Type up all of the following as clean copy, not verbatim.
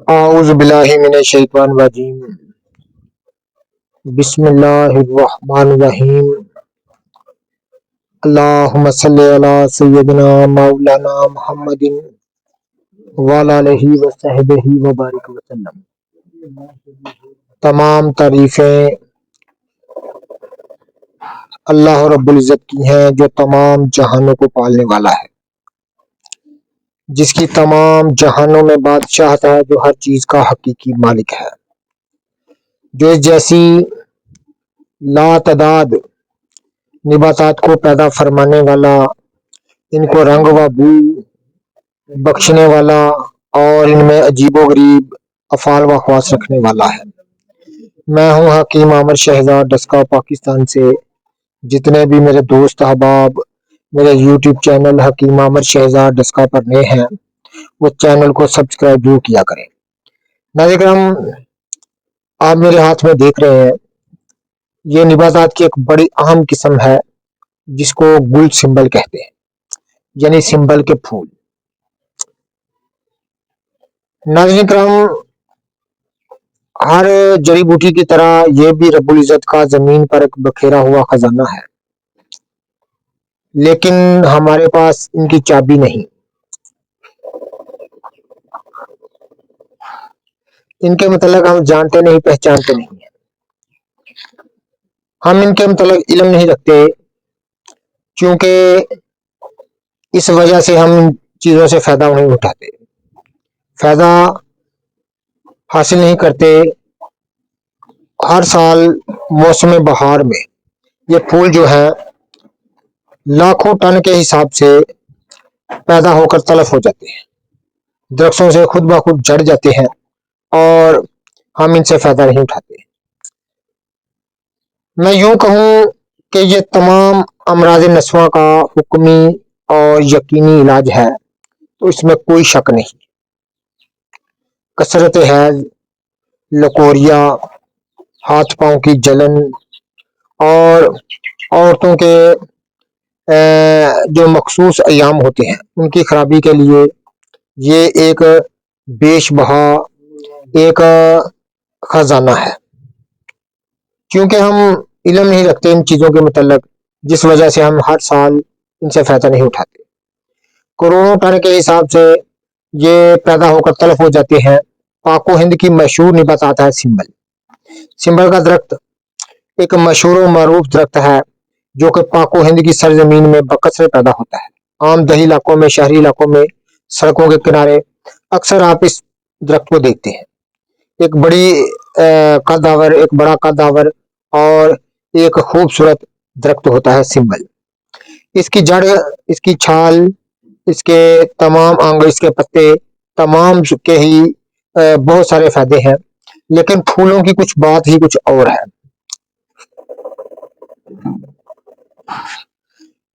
औज़ु बिल्लाहि मिनश शैतानिर रजीम। बिस्मिल्लाहिर्रहमानिर्रहीम। अल्लाहुम्मा सल्लि अला सय्यिदिना मौलाना मुहम्मदिन व अला आलिहि व सहबिहि व बारिक वसल्लम। तमाम तारीफें अल्लाह रब्बुल इज़्ज़त की हैं जो तमाम जहानों को पालने वाला है, जिसकी तमाम जहानों में बादशाह है, जो हर चीज का हकीकी मालिक है, जो इस जैसी लातदाद निबातात को पैदा फरमाने वाला, इनको रंग व बू बख्शने वाला और इनमें अजीबोगरीब अफाल व ख्वास रखने वाला है। मैं हूं हकीम आमिर शहजाद डस्का पाकिस्तान से। जितने भी मेरे दोस्त अहबाब मेरे यूट्यूब चैनल हकीम आमिर शहजाद डस्का पर नए हैं, वो चैनल को सब्सक्राइब जरूर किया करें। नाज़रीन, आप मेरे हाथ में देख रहे हैं, ये निबातात की एक बड़ी अहम किस्म है जिसको गुल सिंबल कहते हैं, यानी सिंबल के फूल। नाज़रीन करम, हर जड़ी बूटी की तरह ये भी रब्बुल इज़्ज़त का जमीन पर एक बखेरा हुआ खजाना है, लेकिन हमारे पास इनकी चाबी नहीं। इनके मतलब हम जानते नहीं, पहचानते नहीं है। हम इनके मतलब इल्म नहीं रखते, क्योंकि इस वजह से हम इन चीजों से फायदा नहीं उठाते, फायदा हासिल नहीं करते। हर साल मौसम बहार में ये फूल जो है लाखों टन के हिसाब से पैदा होकर तलफ हो जाते हैं, दरख्तों से खुद ब खुद जड़ जाते हैं और हम इनसे फायदा नहीं उठाते। मैं यूं कहूं कि ये तमाम अमराज नस्वा का हुक्मी और यकीनी इलाज है, तो इसमें कोई शक नहीं। कसरत हैज, लकोरिया, हाथ पांव की जलन और औरतों के जो मखसूस अयाम होते हैं उनकी खराबी के लिए ये एक बेशबहा एक खजाना है। क्योंकि हम इल्म नहीं रखते इन चीजों के मतलब, जिस वजह से हम हर साल इनसे फायदा नहीं उठाते। करोड़ों टन के हिसाब से ये पैदा होकर तलफ हो जाते हैं। पाको हिंद की मशहूर निबातात है सिंबल। सिंबल का दरख्त एक मशहूर और मरूफ दरख्त है जो कि पाको हिंद की सरजमीन में बकसरत पैदा होता है। आम दही इलाकों में, शहरी इलाकों में, सड़कों के किनारे अक्सर आप इस दरख्त को देखते हैं। एक कदावर, एक बड़ा कदावर और एक खूबसूरत दरख्त होता है सिंबल। इसकी जड़, इसकी छाल, इसके तमाम अंग, इसके पत्ते तमाम के ही बहुत सारे फायदे हैं, लेकिन फूलों की कुछ बात ही कुछ और है।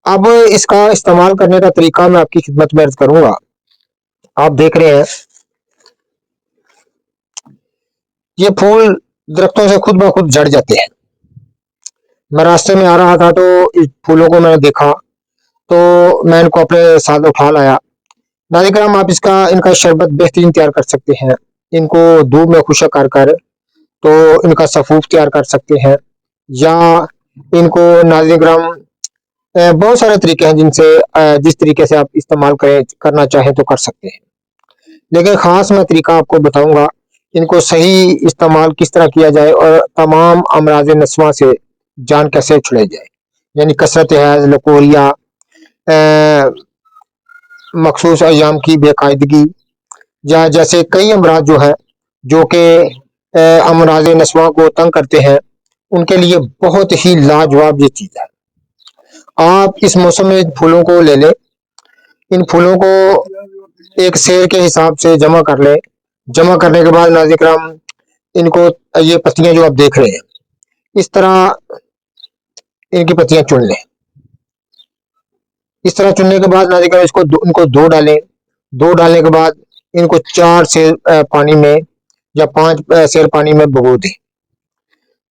अब इसका इस्तेमाल करने का तरीका मैं आपकी खिदमत में अर्ज करूंगा। आप देख रहे हैं ये फूल दरख्तों से खुद ब खुद जड़ जाते हैं। मैं रास्ते में आ रहा था तो इस फूलों को मैंने देखा, तो मैं इनको अपने साथ उठा लाया। नाज़रीन, आप इनका शरबत बेहतरीन तैयार कर सकते हैं। इनको दूध में खुशक कर तो इनका सफूफ तैयार कर सकते हैं, या इनको नाज़रीन बहुत सारे तरीके हैं जिनसे जिस तरीके से आप इस्तेमाल करना चाहें तो कर सकते हैं। लेकिन खास मैं तरीका आपको बताऊंगा इनको सही इस्तेमाल किस तरह किया जाए और तमाम अमराज नस्वा से जान कैसे छुड़ाई जाए, यानी कसरत हैज, लकोरिया, मखसूस अयाम की बेकायदगी, या जैसे कई अमराज जो है जो कि अमराज नस्वा को तंग करते हैं, उनके लिए बहुत ही लाजवाब ये चीज है। आप इस मौसम में फूलों को ले लें, इन फूलों को एक सेर के हिसाब से जमा कर लें। जमा करने के बाद नाज़रीन इनको, ये पत्तियां जो आप देख रहे हैं, इस तरह इनकी पत्तियां चुन लें। इस तरह चुनने के बाद नाज़रीन इनको दो डालें। दो डालने के बाद इनको 4 सेर पानी में या 5 सेर पानी में भिगो दें।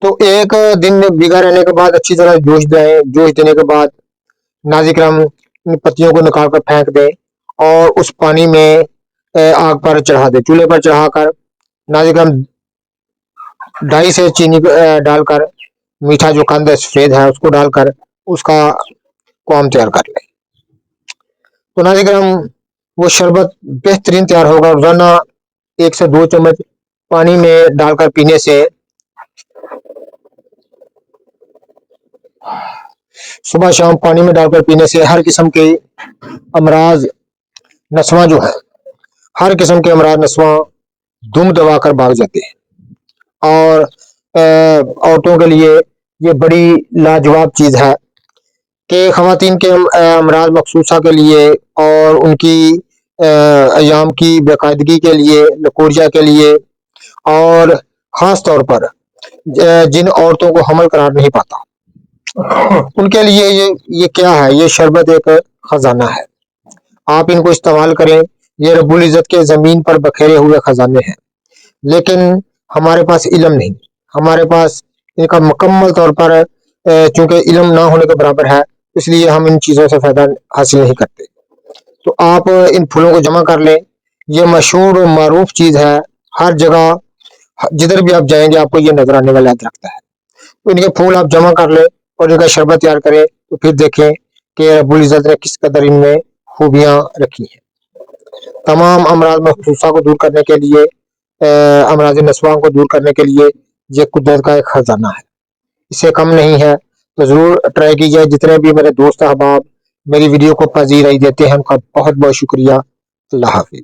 तो एक दिन में भिगा रहने के बाद अच्छी तरह जोश दें। जोश देने के बाद नाज़रीन इन पत्तियों को निकाल कर फेंक दें और उस पानी में आग पर चढ़ा दें, चूल्हे पर चढ़ाकर नाजिक हम ढाई से चीनी डालकर मीठा जो कंद सफेद है उसको डालकर उसका कौम तैयार कर ले। तो नाजिक हम वो शरबत बेहतरीन तैयार होगा। रोजाना 1 से 2 चम्मच पानी में डालकर पीने से सुबह शाम पानी में डालकर पीने से हर किस्म के अमराज नस्वां जो है, हर किस्म के अमराज नस्वां दुम दबाकर भाग जाते हैं। और औरतों के लिए ये बड़ी लाजवाब चीज है कि खवातीन के अमराज मखसूसा के लिए और उनकी अयाम की बेकायदगी के लिए, लकोरिया के लिए, और ख़ास तौर पर जिन औरतों को हमल करार नहीं पाता उनके लिए ये क्या है, ये शरबत एक खजाना है। आप इनको इस्तेमाल करें। ये रब्बुल इज़्ज़त के ज़मीन पर बखेरे हुए खजाने हैं, लेकिन हमारे पास इल्म नहीं, हमारे पास इनका मुकम्मल तौर पर चूँकि इल्म ना होने के बराबर है, इसलिए हम इन चीज़ों से फ़ायदा हासिल नहीं करते। तो आप इन फूलों को जमा कर लें। ये मशहूर और मारूफ चीज़ है, हर जगह जिधर भी आप जाएंगे आपको ये नजर आने वाला दरख्त है। तो इनके फूल आप जमा कर लें और इनका शरबत तैयार करें, तो फिर देखें कि रब्बुल इज़्ज़त ने किस कदर इनमें खूबियाँ रखी हैं। तमाम अमराज मखसूसा को दूर करने के लिए, अमराज नस्वां को दूर करने के लिए ये कुदरत का एक खजाना है, इससे कम नहीं है। तो ज़रूर ट्राई कीजिए। जितने भी मेरे दोस्त अहबाब मेरी वीडियो को पजीराई देते हैं उनका बहुत बहुत शुक्रिया। अल्लाह हाफिज़।